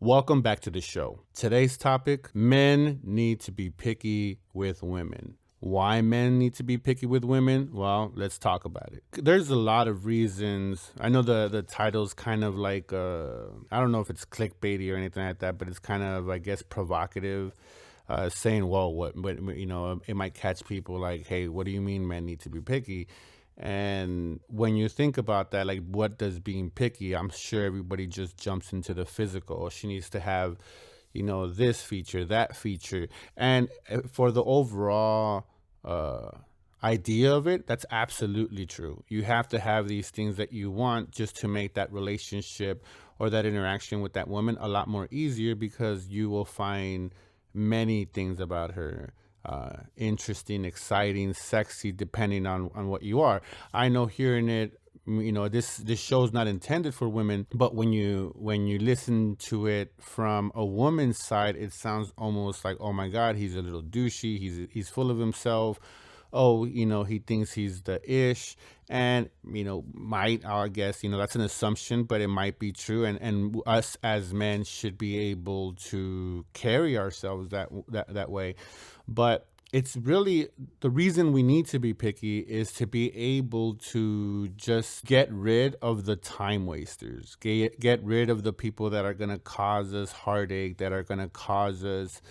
Welcome back to the show. Today's topic: men need to be picky with women. Why men need to be picky with women? Well, let's talk about it. There's a lot of reasons. I know the title's kind of like I don't know if it's clickbaity or anything like that, but it's kind of, I guess, provocative. Saying, well, what, it might catch people like, hey, what do you mean men need to be picky? And when you think about that, like, what does being picky? I'm sure everybody just jumps into the physical. She needs to have, this feature, that feature. And for the overall uh, idea of it, that's absolutely true. You have to have these things that you want just to make that relationship or that interaction with that woman a lot more easier, because you will find many things about her interesting, exciting, sexy, depending on what you are. I know hearing it, this show's not intended for women, but when you listen to it from a woman's side, it sounds almost like, oh my God, he's a little douchey, he's full of himself. Oh, he thinks he's the ish. And might, I guess, that's an assumption, but it might be true. And us as men should be able to carry ourselves that way. But it's really, the reason we need to be picky is to be able to just get rid of the time wasters, get rid of the people that are going to cause us heartache, that are going to cause us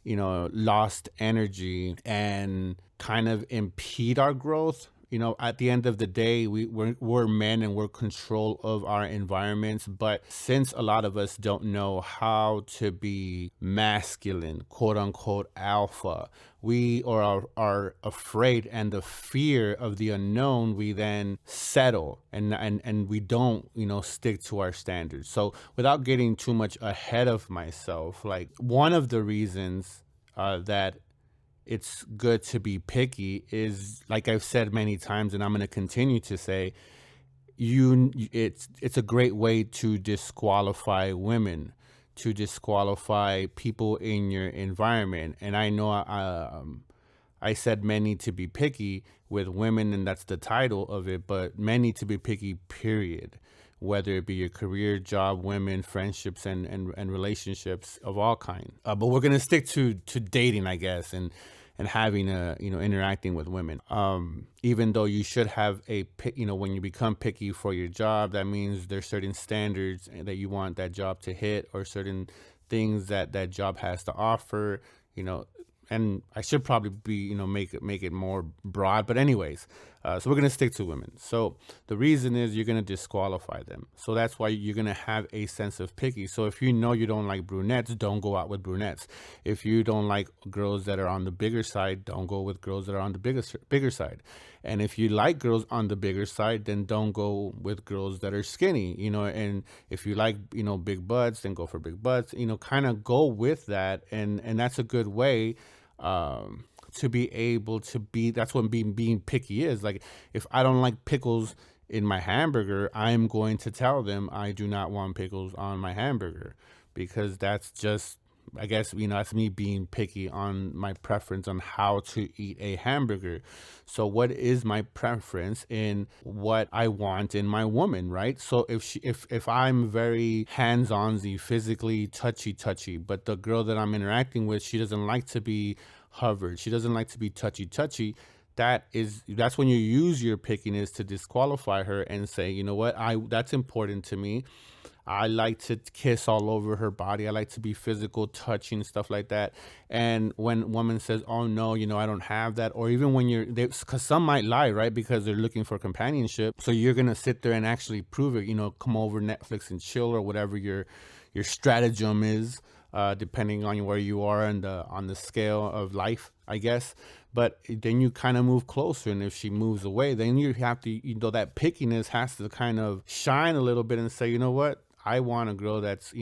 lost energy and kind of impede our growth. At the end of the day, we're men and we're control of our environments. But since a lot of us don't know how to be masculine, quote unquote, alpha, we are afraid, and the fear of the unknown, we then settle, and we don't, stick to our standards. So without getting too much ahead of myself, like, one of the reasons that it's good to be picky is, like I've said many times, and I'm going to continue to say, it's a great way to disqualify women, to disqualify people in your environment. And I know I said men need to be picky with women, and that's the title of it, but men need to be picky, period. Whether it be your career, job, women, friendships, and relationships of all kind. But we're gonna stick to dating, I guess, and having interacting with women. Even though you should have when you become picky for your job, that means there's certain standards that you want that job to hit, or certain things that job has to offer. And I should probably be, make it more broad. But anyways, so we're gonna stick to women. So the reason is you're gonna disqualify them. So that's why you're gonna have a sense of picky. So if you know you don't like brunettes, don't go out with brunettes. If you don't like girls that are on the bigger side, don't go with girls that are on the bigger side. And if you like girls on the bigger side, then don't go with girls that are skinny. And if you like big butts, then go for big butts. Kind of go with that, and that's a good way to be able to be. That's what being picky is. Like, if I don't like pickles in my hamburger, I'm going to tell them I do not want pickles on my hamburger, because that's just, I guess, that's me being picky on my preference on how to eat a hamburger. So what is my preference in what I want in my woman, right? So if I'm very hands-on, physically touchy, but the girl that I'm interacting with, she doesn't like to be hovered, she doesn't like to be touchy, that's when you use your pickiness to disqualify her and say, you know what, I that's important to me. I like to kiss all over her body. I like to be physical, touching, stuff like that. And when woman says, "Oh no, I don't have that," or even when because some might lie, right? Because they're looking for companionship. So you're gonna sit there and actually prove it. Come over Netflix and chill, or whatever your stratagem is, depending on where you are on the scale of life, I guess. But then you kind of move closer, and if she moves away, then you have to, that pickiness has to kind of shine a little bit and say, you know what? I want a girl that's,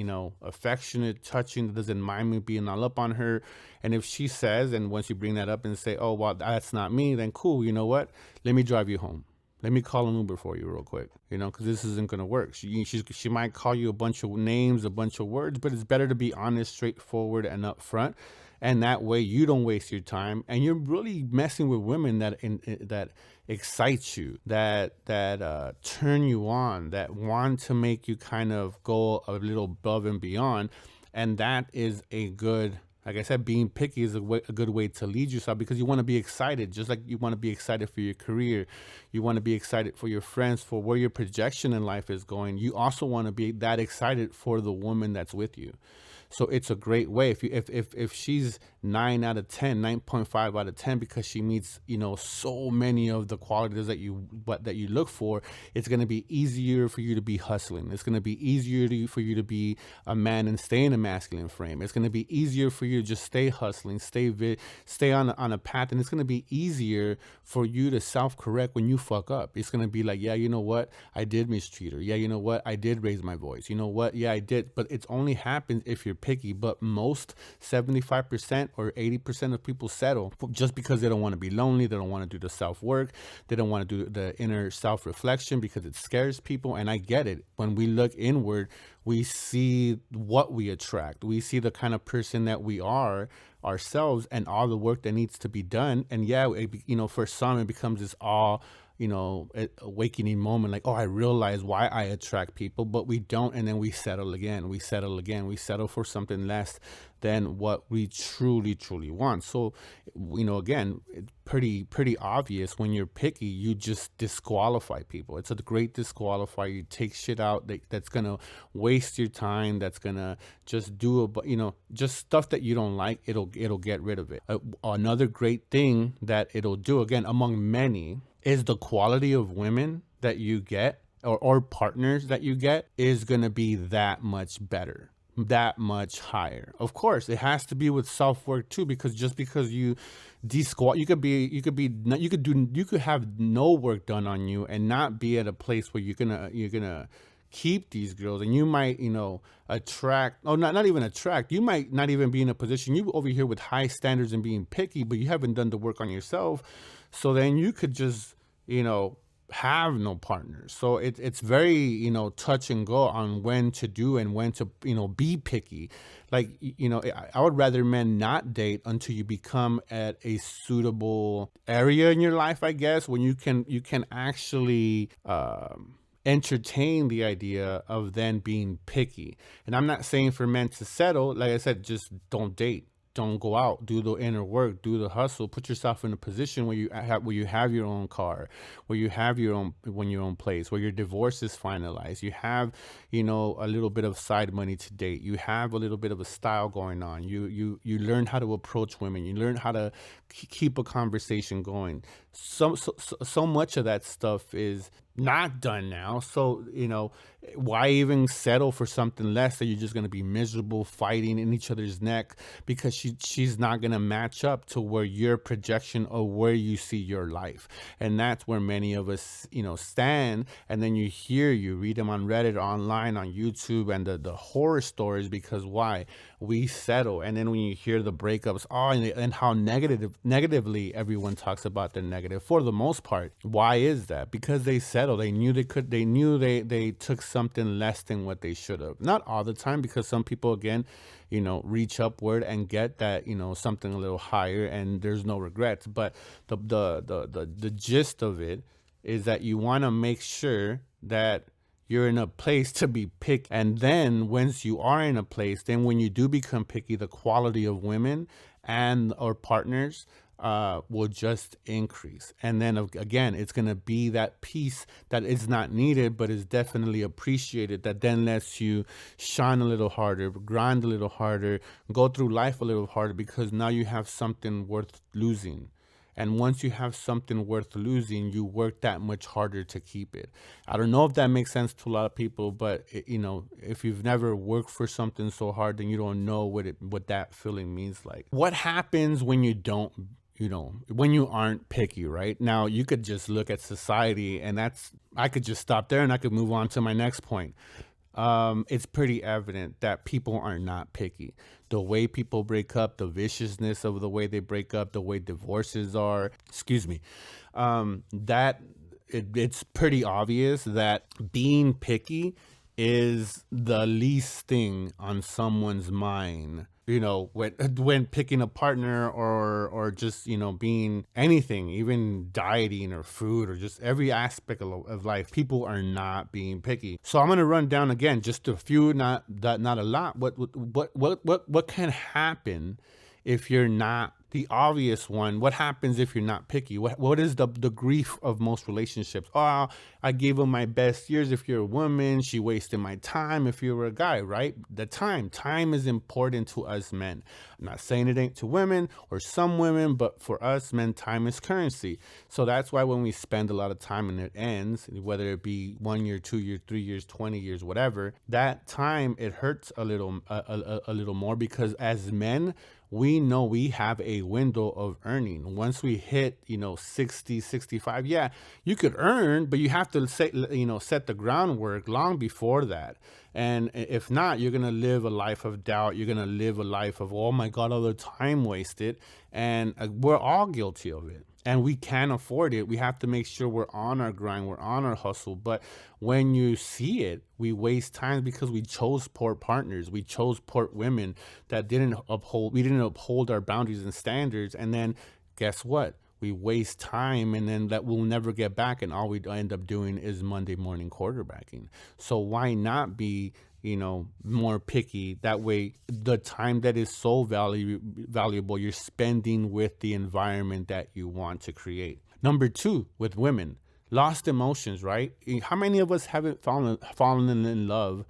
affectionate, touching, that doesn't mind me being all up on her. And if she says, and once you bring that up and say, oh, well, that's not me, then cool. You know what? Let me drive you home. Let me call an Uber for you real quick, because this isn't going to work. She might call you a bunch of names, a bunch of words, but it's better to be honest, straightforward, and upfront. and that way you don't waste your time, and you're really messing with women that excite you, that turn you on, that want to make you kind of go a little above and beyond. And that is a good, like I said, being picky is a good way to lead yourself, because you want to be excited, just like you want to be excited for your career. You want to be excited for your friends, for where your projection in life is going. You also want to be that excited for the woman that's with you. So it's a great way. If she's 9 out of 10, 9.5 out of 10, because she meets, so many of the qualities that you look for, it's going to be easier for you to be hustling. It's going to be easier for you to be a man and stay in a masculine frame. It's going to be easier for you to just stay hustling, stay on a path, and it's going to be easier for you to self-correct when you fuck up. It's going to be like, yeah, you know what? I did mistreat her. Yeah, you know what? I did raise my voice. You know what? Yeah, I did. But it only happens if you're picky. But most 75% or 80% of people settle just because they don't want to be lonely. They don't want to do the self-work. They don't want to do the inner self-reflection because it scares people. And I get it. When we look inward, we see what we attract. We see the kind of person that we are ourselves and all the work that needs to be done. And yeah, for some, it becomes this all awakening moment, like, oh, I realize why I attract people, but we don't. And then we settle again. We settle for something less than what we truly, truly want. So, again, it's pretty obvious when you're picky, you just disqualify people. It's a great disqualifier. You take shit out that's going to waste your time, that's going to just just stuff that you don't like. It'll get rid of it. Another great thing that it'll do, again, among many, is the quality of women that you get, or partners that you get, is going to be that much better, that much higher. Of course, it has to be with self-work too, because just because you you could have no work done on you and not be at a place where you're gonna keep these girls, and you might attract, not even attract, you might not even be in a position, you over here with high standards and being picky, but you haven't done the work on yourself. So then you could just have no partners. So it's very touch and go on when to do and when to be picky. Like I would rather men not date until you become at a suitable area in your life, I guess, when you can actually entertain the idea of then being picky. And I'm not saying for men to settle. Like I said, just don't date. Don't go out, do the inner work, do the hustle, put yourself in a position where you have your own car, where you have your own place, where your divorce is finalized. You have, a little bit of side money to date. You have a little bit of a style going on. You learn how to approach women. You learn how to keep a conversation going. So much of that stuff is not done now. So, why even settle for something less that you're just going to be miserable fighting in each other's neck because she's not going to match up to where your projection of where you see your life. And that's where many of us, stand. And then you read them on Reddit, online, on YouTube, and the horror stories, because why? We settle. And then when you hear the breakups, and how negatively everyone talks about their negative, for the most part. Why is that? Because they settled. They knew they took something less than what they should have. Not all the time, because some people, again, reach upward and get that, something a little higher, and there's no regrets. But the gist of it is that you want to make sure that you're in a place to be picky. And then once you are in a place, then when you do become picky, the quality of women and or partners will just increase. And then again, it's going to be that piece that is not needed, but is definitely appreciated, that then lets you shine a little harder, grind a little harder, go through life a little harder, because now you have something worth losing. And once you have something worth losing, you work that much harder to keep it. I don't know if that makes sense to a lot of people, but if you've never worked for something so hard, then you don't know what that feeling means like. What happens when you don't, when you aren't picky, right? Now, you could just look at society, and I could just stop there and I could move on to my next point. It's pretty evident that people are not picky. The way people break up, the viciousness of the way they break up, the way divorces are, it's pretty obvious that being picky is the least thing on someone's mind, when picking a partner, or just being anything, even dieting or food, or just every aspect of life. People are not being picky. So I'm going to run down again just a few, not a lot. What can happen if you're not the obvious one? What happens if you're not picky? What is the grief of most relationships? Oh, I gave them my best years. If you're a woman, she wasted my time. If you're a guy, right? The time is important to us men. I'm not saying it ain't to women or some women, but for us men, time is currency. So that's why when we spend a lot of time and it ends, whether it be 1 year, 2 years, 3 years, 20 years, whatever, that time, it hurts a little more, because as men, we know we have a window of earning. Once we hit, 60, 65, yeah, you could earn, but you have to set the groundwork long before that. And if not, you're going to live a life of doubt. You're going to live a life of, oh my God, all the time wasted. And we're all guilty of it. And we can't afford it. We have to make sure we're on our grind, we're on our hustle. But when you see it, we waste time because we chose poor partners. We chose poor women that we didn't uphold our boundaries and standards. And then guess what? We waste time, and then that we'll never get back. And all we end up doing is Monday morning quarterbacking. So why not be more picky? That way, the time that is so valuable, you're spending with the environment that you want to create. Number two, with women, lost emotions, right? How many of us haven't fallen in love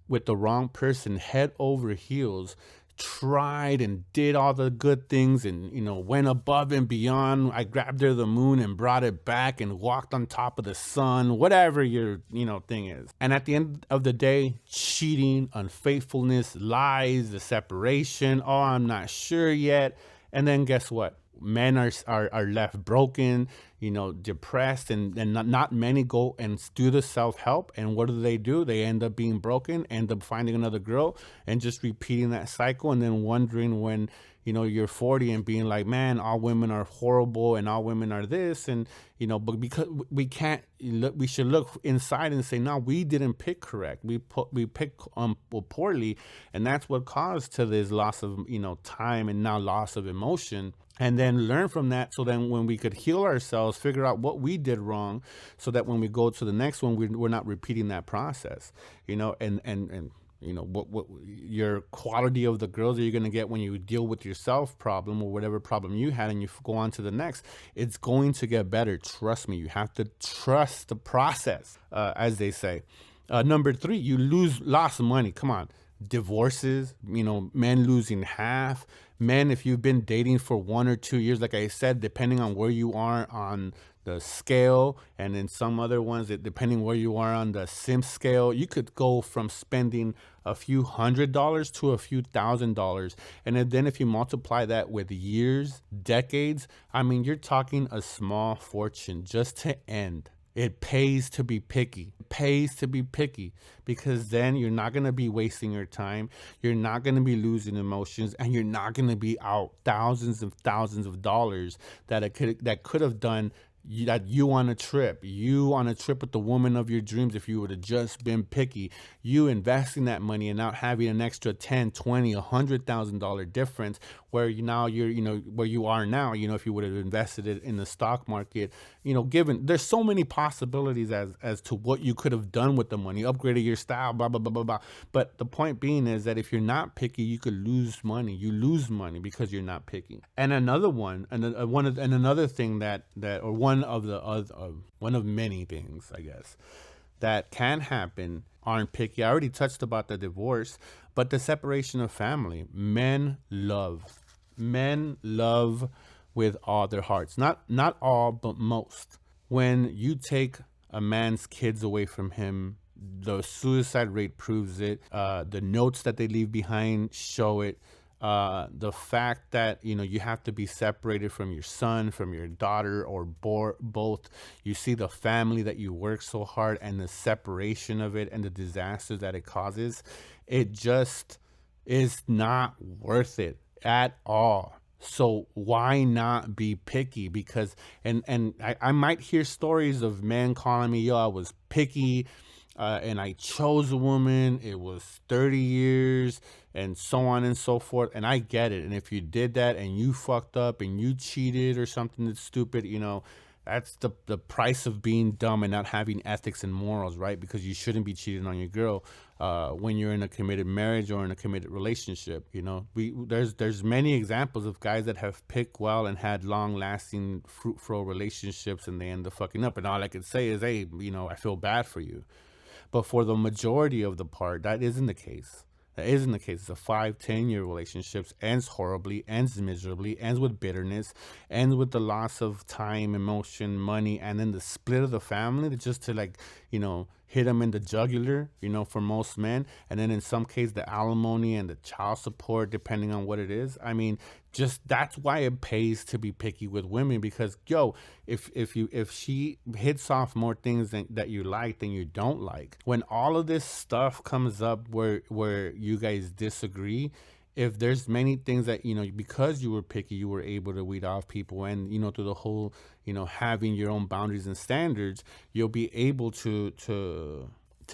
with the wrong person, head over heels, tried and did all the good things, and went above and beyond. I grabbed her the moon and brought it back and walked on top of the sun, whatever your thing is. And at the end of the day, cheating, unfaithfulness, lies, the separation, oh, I'm not sure yet. And then guess what? Men are left broken, depressed, and not many go and do the self-help. And what do? They end up being broken, end up finding another girl, and just repeating that cycle, and then wondering when you're 40 and being like, man, all women are horrible and all women are this. And but because we should look inside and say, no, we didn't pick correct. We picked poorly, and that's what caused to this loss of time, and now loss of emotion. And then learn from that, so then when we could heal ourselves, figure out what we did wrong, so that when we go to the next one, we're not repeating that process, and what your quality of the girls that you're going to get when you deal with your self problem, or whatever problem you had, and you go on to the next, it's going to get better. Trust me. You have to trust the process, as they say. Number three, lost money. Come on. Divorces, men losing half. Men, if you've been dating for 1 or 2 years, like I said, depending on where you are on the scale, and in some other ones, depending where you are on the sim scale, you could go from spending a few $100s to a few $1,000s. And then if you multiply that with years, decades, I mean, you're talking a small fortune just to end. It pays to be picky. It pays to be picky, because then you're not going to be wasting your time. You're not going to be losing emotions, and you're not going to be out thousands of dollars that could have done you on a trip with the woman of your dreams. If you would have just been picky, you investing that money and not having an extra 10, 20, $100,000 difference, where you're where you are now, if you would have invested it in the stock market, given there's so many possibilities as to what you could have done with the money, upgraded your style, blah, blah, blah, blah, blah. But the point being is that if you're not picky, you could lose money. You lose money because you're not picky. And another thing one of many things, I guess, that can happen aren't picky. I already touched about the divorce, but the separation of family. Men love with all their hearts. Not all, but most. When you take a man's kids away from him, the suicide rate proves it. The notes that they leave behind show it. The fact that you have to be separated from your son, from your daughter, or both. You see the family that you work so hard, and the separation of it, and the disasters that it causes. It just is not worth it at all. So why not be picky? Because I might hear stories of men calling me, yo, I was picky, and I chose a woman, it was 30 years and so on and so forth. And I get it. And if you did that and you fucked up and you cheated or something that's stupid, that's the price of being dumb and not having ethics and morals, right? Because you shouldn't be cheating on your girl when you're in a committed marriage or in a committed relationship. There's many examples of guys that have picked well and had long lasting fruitful relationships, and they end up fucking up. And all I could say is, hey, I feel bad for you. But for the majority of the part, that isn't the case. That isn't the case. It's a 5, 10 year relationships, ends horribly, ends miserably, ends with bitterness, ends with the loss of time, emotion, money, and then the split of the family just to hit them in the jugular, for most men. And then in some case, the alimony and the child support, depending on what it is. I mean, just that's why it pays to be picky with women, because if she hits off more things that you like than you don't like, when all of this stuff comes up where you guys disagree, if there's many things that because you were picky, you were able to weed off people, and through the whole having your own boundaries and standards, you'll be able to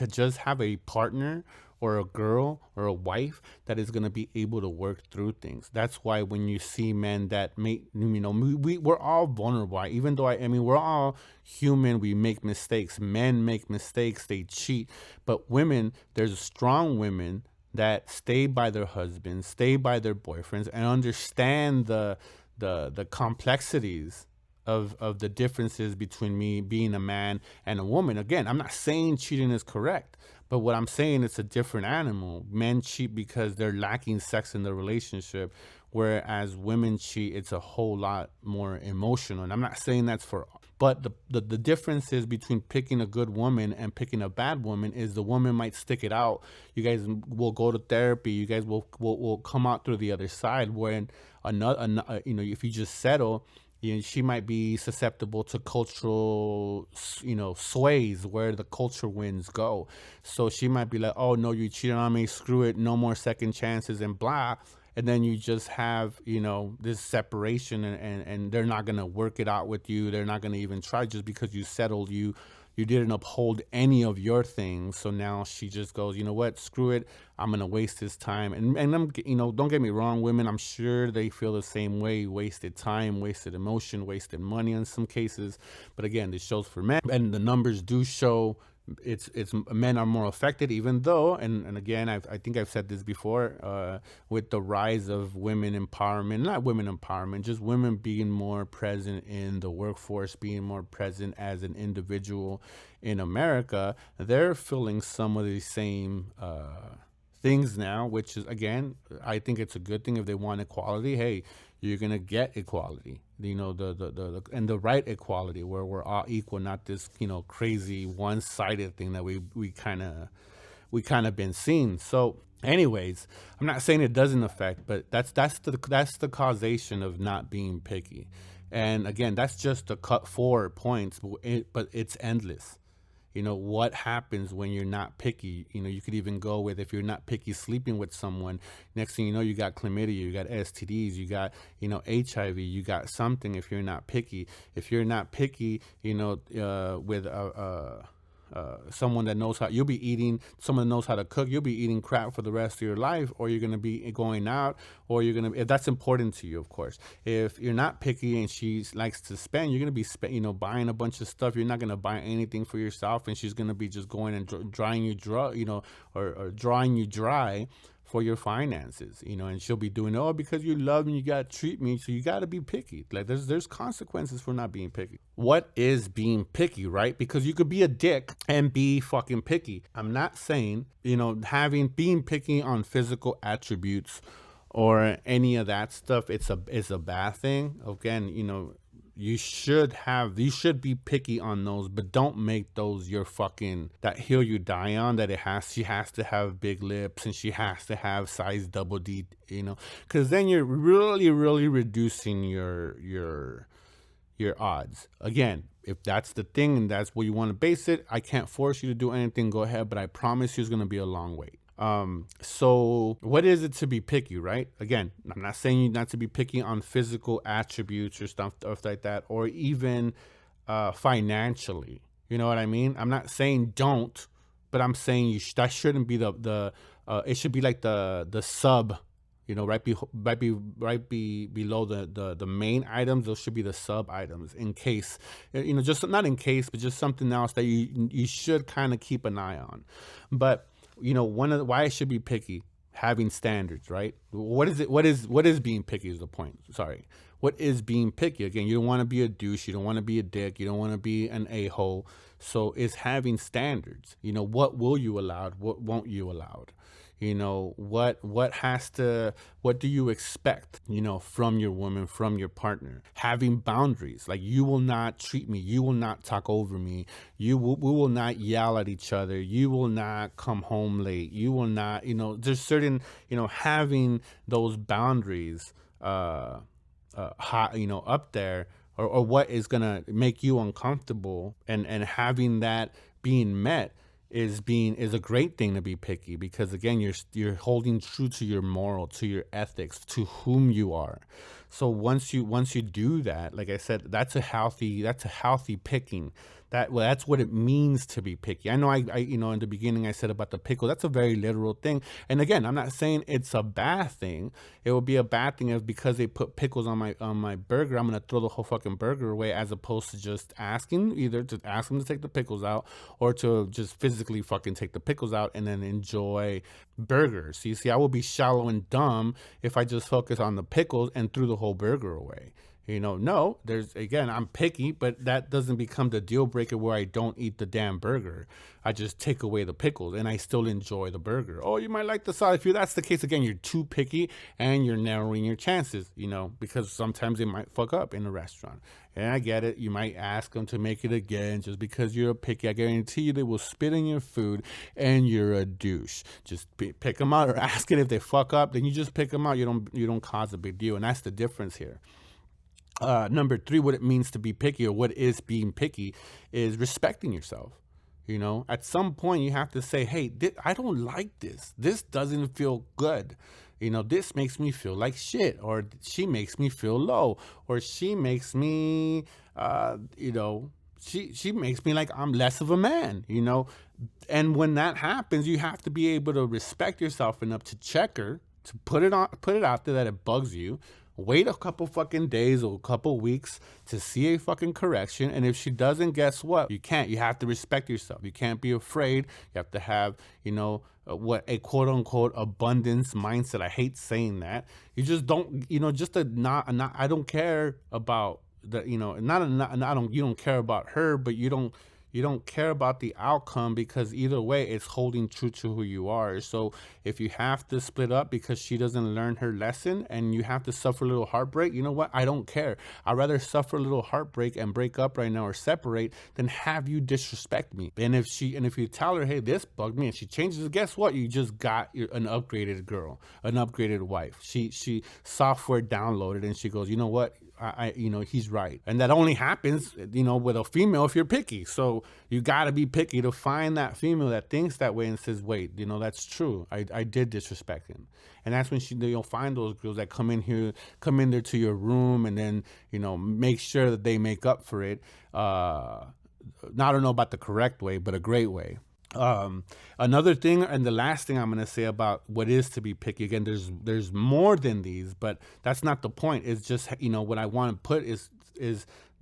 just have a partner or a girl or a wife that is going to be able to work through things. That's why when you see men that make, we're all vulnerable. Even though we're all human, we make mistakes. Men make mistakes, they cheat. But women, there's strong women that stay by their husbands, stay by their boyfriends, and understand the complexities of the differences between me being a man and a woman. Again, I'm not saying cheating is correct, but what I'm saying, it's a different animal. Men cheat because they're lacking sex in the relationship, whereas women cheat, it's a whole lot more emotional. And I'm not saying that's for, but the difference is between picking a good woman and picking a bad woman is the woman might stick it out. You guys will go to therapy. You guys will come out through the other side. Where if you just settle, she might be susceptible to cultural, sways where the culture winds go. So she might be like, oh, no, you cheated on me. Screw it. No more second chances and blah. And then you just have, this separation, and they're not going to work it out with you. They're not going to even try just because you settled. You didn't uphold any of your things. So now she just goes, you know what, screw it. I'm going to waste his time. And I'm, don't get me wrong, women, I'm sure they feel the same way. Wasted time, wasted emotion, wasted money in some cases. But again, this show's for men, and the numbers do show it's men are more affected, even though, and again, I think I've said this before, with the rise of women empowerment, not women empowerment, just women being more present in the workforce, being more present as an individual in America, they're feeling some of the same things now, which is, again, I think it's a good thing. If they want equality, hey, you're gonna get equality, and the right equality, where we're all equal, not this crazy one-sided thing that we kind of been seeing. So anyways, I'm not saying it doesn't affect, but that's the causation of not being picky. And again, that's just the cut 4 points, but it's endless. What happens when you're not picky. You could even go with, if you're not picky with someone, next thing you know, you got chlamydia, you got STDs, you got HIV, you got something. If you're not picky, with someone that knows how, you'll be eating, someone that knows how to cook, you'll be eating crap for the rest of your life, or you're going to be going out, or you're going to, if that's important to you, of course. If you're not picky and she likes to spend, you're going to be buying a bunch of stuff. You're not going to buy anything for yourself, and she's going to be just going and drying you dry, or drawing you dry for your finances, and she'll be doing, oh, because you love me, you gotta treat me, so you gotta be picky. Like there's consequences for not being picky. What is being picky, right? Because you could be a dick and be fucking picky. I'm not saying, being picky on physical attributes or any of that stuff, it's a bad thing. Again, you should be picky on those, but don't make those your fucking, that hill you die on, that she has to have big lips and she has to have size double D, because then you're really, really reducing your odds. Again, if that's the thing and that's what you want to base it, I can't force you to do anything, go ahead, but I promise you it's going to be a long wait. So what is it to be picky, right? Again, I'm not saying you not to be picky on physical attributes or stuff like that, or even financially. You know what I mean? I'm not saying don't, but I'm saying that shouldn't be the it should be like the sub, below the main items. Those should be the sub items, in case, just not in case, but just something else that you should kind of keep an eye on. But one of why I should be picky, having standards, right? What is it? What is being picky is the point. Sorry. What is being picky? Again, you don't want to be a douche. You don't want to be a dick. You don't want to be an a-hole. So it's having standards. What will you allow? What won't you allow? What do you expect, from your woman, from your partner? Having boundaries, like, you will not treat me, you will not talk over me, we will not yell at each other, you will not come home late, you will not, there's certain, having those boundaries, up there, or what is gonna make you uncomfortable, and having that being met is a great thing to be picky, because again, you're holding true to your moral, to your ethics, to whom you are. So once you do that, like I said, that's a healthy picking. That's what it means to be picky. I know in the beginning I said about the pickle, that's a very literal thing. And again, I'm not saying it's a bad thing. It would be a bad thing if, because they put pickles on my burger, I'm gonna throw the whole fucking burger away, as opposed to just either to ask them to take the pickles out, or to just physically fucking take the pickles out and then enjoy burgers. You see, I would be shallow and dumb if I just focus on the pickles and threw the whole burger away. No, I'm picky, but that doesn't become the deal breaker where I don't eat the damn burger. I just take away the pickles and I still enjoy the burger. Oh, you might like the sauce. If that's the case, again, you're too picky and you're narrowing your chances, because sometimes they might fuck up in a restaurant. And I get it. You might ask them to make it again just because you're picky. I guarantee you they will spit in your food and you're a douche. Just pick them out, or ask it if they fuck up. Then you just pick them out. You don't cause a big deal. And that's the difference here. Number three, what it means to be picky, or what is being picky, is respecting yourself. At some point you have to say, hey, I don't like this. This doesn't feel good. This makes me feel like shit, or she makes me feel low, or she makes me, she makes me like I'm less of a man, And when that happens, you have to be able to respect yourself enough to check her, to put it out there that it bugs you. Wait a couple fucking days or a couple weeks to see a fucking correction. And if she doesn't, guess what? You have to respect yourself. You can't be afraid. You have to have, what a quote unquote abundance mindset. I hate saying that. You just don't, just a not, I don't care about the, you don't care about her, but you don't care about the outcome, because either way it's holding true to who you are. So if you have to split up because she doesn't learn her lesson and you have to suffer a little heartbreak, you know what? I don't care. I'd rather suffer a little heartbreak and break up right now, or separate, than have you disrespect me. And if you tell her, hey, this bugged me, and she changes, guess what? You just got an upgraded girl, an upgraded wife. She software downloaded, and she goes, you know what? He's right. And that only happens, with a female if you're picky. So you got to be picky to find that female that thinks that way and says, wait, that's true. I did disrespect him. And that's when you'll find those girls that come in there to your room, and then, make sure that they make up for it. I don't know about the correct way, but a great way. Another thing, and the last thing I'm going to say about what is to be picky, again, there's more than these, but that's not the point. It's just, what I want to put is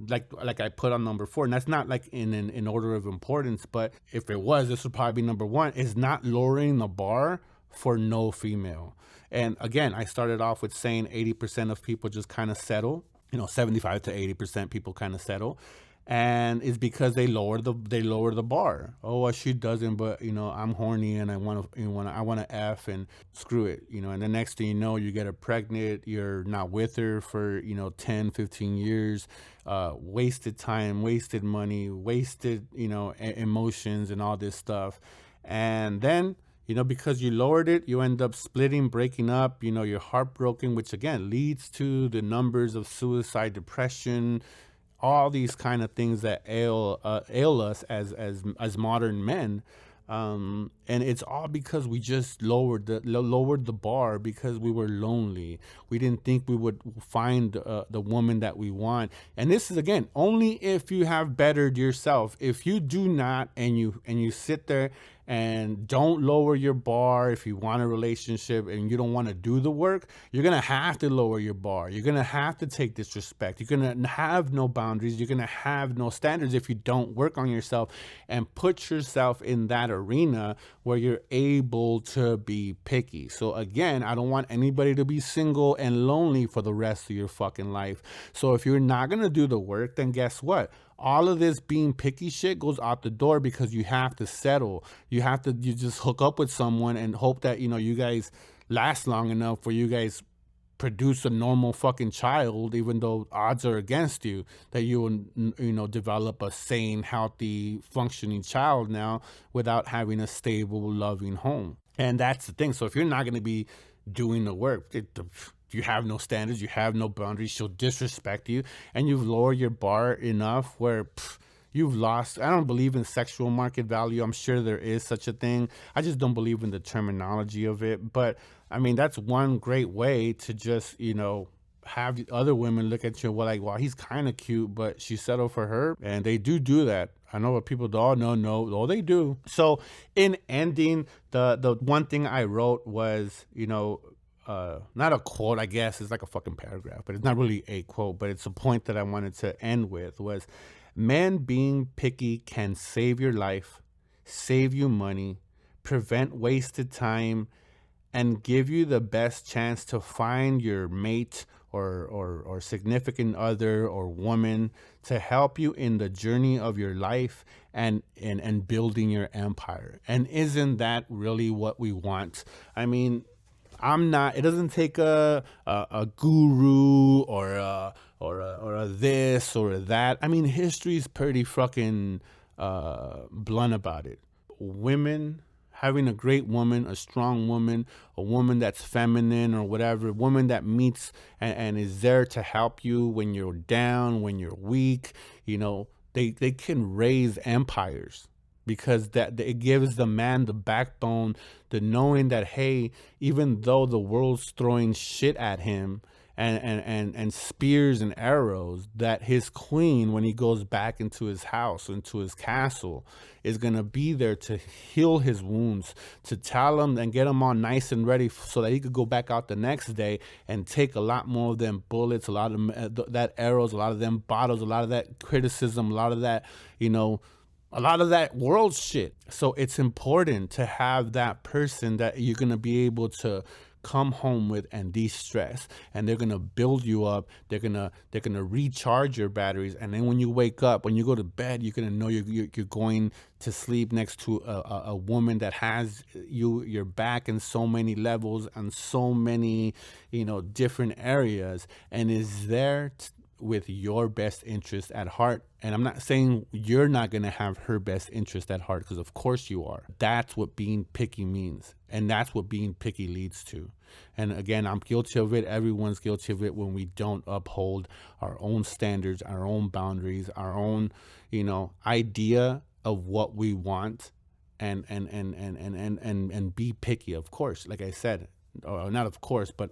like I put on number 4, and that's not like in order of importance, but if it was, this would probably be number 1, is not lowering the bar for no female. And again, I started off with saying 80% of people just kind of settle, 75 to 80% people kind of settle. And it's because they lower the bar. Oh, well, she doesn't, but I'm horny and I want to F, and screw it, and the next thing you know, you get her pregnant. You're not with her for 10, 15 years. Wasted time, wasted money, wasted emotions, and all this stuff. And then because you lowered it, you end up splitting, breaking up. You're heartbroken, which again leads to the numbers of suicide, depression, all these kind of things that ail us as modern men. And it's all because we just lowered the bar, because we were lonely. We didn't think we would find the woman that we want. And this is, again, only if you have bettered yourself. If you do not, and you sit there And don't lower your bar. If you want a relationship and you don't want to do the work, you're going to have to lower your bar. You're going to have to take disrespect. You're going to have no boundaries. You're going to have no standards if you don't work on yourself and put yourself in that arena where you're able to be picky. So again, I don't want anybody to be single and lonely for the rest of your fucking life. So if you're not going to do the work, then guess what? All of this being picky shit goes out the door, because you have to settle. You just hook up with someone and hope that, you guys last long enough for you guys produce a normal fucking child, even though odds are against you, that you will, develop a sane, healthy, functioning child now without having a stable, loving home. And that's the thing. So if you're not going to be doing the work, you have no standards, you have no boundaries, she'll disrespect you, and you've lowered your bar enough where you've lost. I don't believe in sexual market value. I'm sure there is such a thing. I just don't believe in the terminology of it. But I mean, that's one great way to just, have other women look at you like, wow, he's kind of cute, but she settled for her. And they do that. I know what people do. Oh, no, they do. So in ending, the one thing I wrote was, not a quote, I guess. It's like a fucking paragraph, but it's not really a quote, but it's a point that I wanted to end with was, men being picky can save your life, save you money, prevent wasted time, and give you the best chance to find your mate or significant other or woman to help you in the journey of your life and building your empire. And isn't that really what we want? I mean, it doesn't take a guru or a this or a that. I mean, history is pretty fucking blunt about it. Women, having a great woman, a strong woman, a woman that's feminine or whatever, a woman that meets and is there to help you when you're down, when you're weak, they can raise empires. Because that it gives the man the backbone, the knowing that, hey, even though the world's throwing shit at him and spears and arrows, that his queen, when he goes back into his house, into his castle, is going to be there to heal his wounds, to tell him and get him all nice and ready so that he could go back out the next day and take a lot more of them bullets, a lot of that arrows, a lot of them bottles, a lot of that criticism, a lot of that, a lot of that world shit. So it's important to have that person that you're going to be able to come home with and de-stress, and they're going to build you up. They're going to recharge your batteries. And then when you wake up, when you go to bed, you're going to know you're going to sleep next to a woman that has your back in so many levels and so many, different areas, and is there with your best interest at heart. And I'm not saying you're not going to have her best interest at heart, because of course you are. That's what being picky means. And that's what being picky leads to. And again, I'm guilty of it. Everyone's guilty of it when we don't uphold our own standards, our own boundaries, our own, idea of what we want and be picky, of course. Like I said, or not of course, but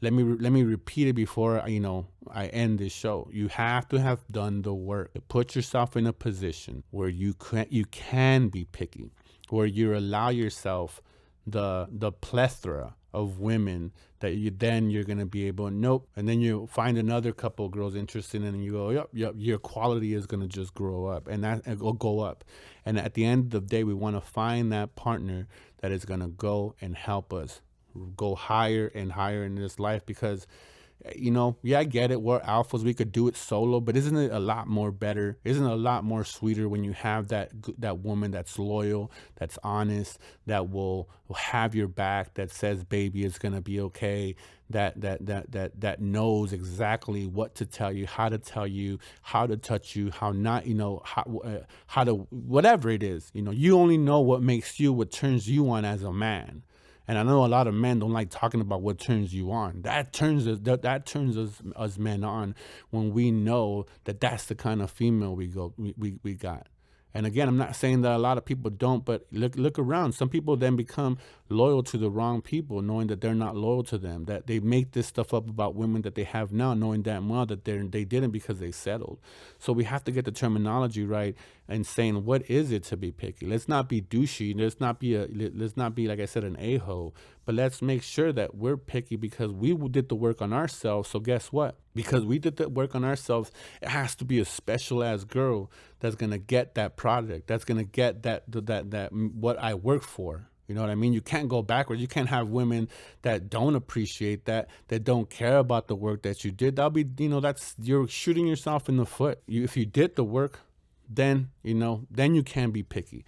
let me repeat it before I end this show. You have to have done the work. Put yourself in a position where you can be picky, where you allow yourself the plethora of women that you're gonna be able and then you find another couple of girls interested in, and you go, yep, your quality is gonna just grow up and will go up. And at the end of the day, we want to find that partner that is gonna go and help us go higher and higher in this life, because I get it, we're alphas, we could do it solo, but isn't it a lot more better? Isn't it a lot more sweeter when you have that woman that's loyal, that's honest, that will have your back, that says, baby, it's gonna be okay, that knows exactly what to tell you, how to touch you, how not, how to, whatever it is, you only know what makes you, what turns you on as a man. And I know a lot of men don't like talking about what turns you on. That turns us men on when we know that that's the kind of female we got. And again, I'm not saying that a lot of people don't, but look around. Some people then become loyal to the wrong people, knowing that they're not loyal to them, that they make this stuff up about women that they have now, knowing damn well that they didn't because they settled. So we have to get the terminology right and saying what is it to be picky. Let's not be douchey. Let's not be, like I said, an a-hole. But let's make sure that we're picky because we did the work on ourselves. So guess what? Because we did the work on ourselves, it has to be a special ass girl that's gonna get that product. That's gonna get that what I work for. You know what I mean? You can't go backwards. You can't have women that don't appreciate that don't care about the work that you did. That'll be, that's, you're shooting yourself in the foot. If you did the work, then then you can be picky.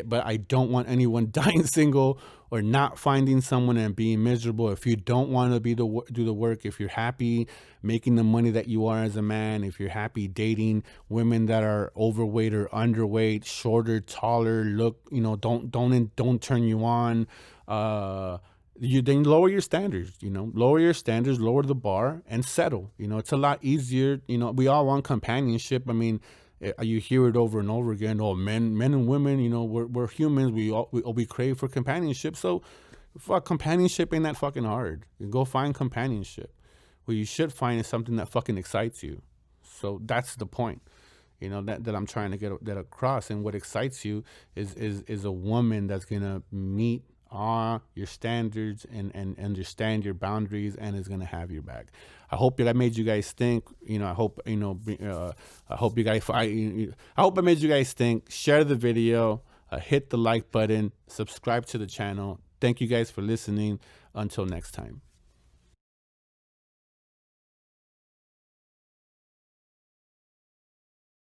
But I don't want anyone dying single or not finding someone and being miserable. If you don't want to do the work, if you're happy making the money that you are as a man, if you're happy dating women that are overweight or underweight, shorter, taller, don't turn you on, you then lower your standards, lower the bar and settle. It's a lot easier. We all want companionship. I mean, you hear it over and over again. Oh, men and women, we're humans. We crave for companionship. So, fuck, companionship ain't that fucking hard. You go find companionship. What you should find is something that fucking excites you. So that's the point, that I'm trying to get that across. And what excites you is a woman that's gonna meet all your standards and understand your boundaries and is gonna have your back. I hope that made you guys think. I hope I hope you guys. I hope I made you guys think. Share the video. Hit the like button. Subscribe to the channel. Thank you guys for listening. Until next time.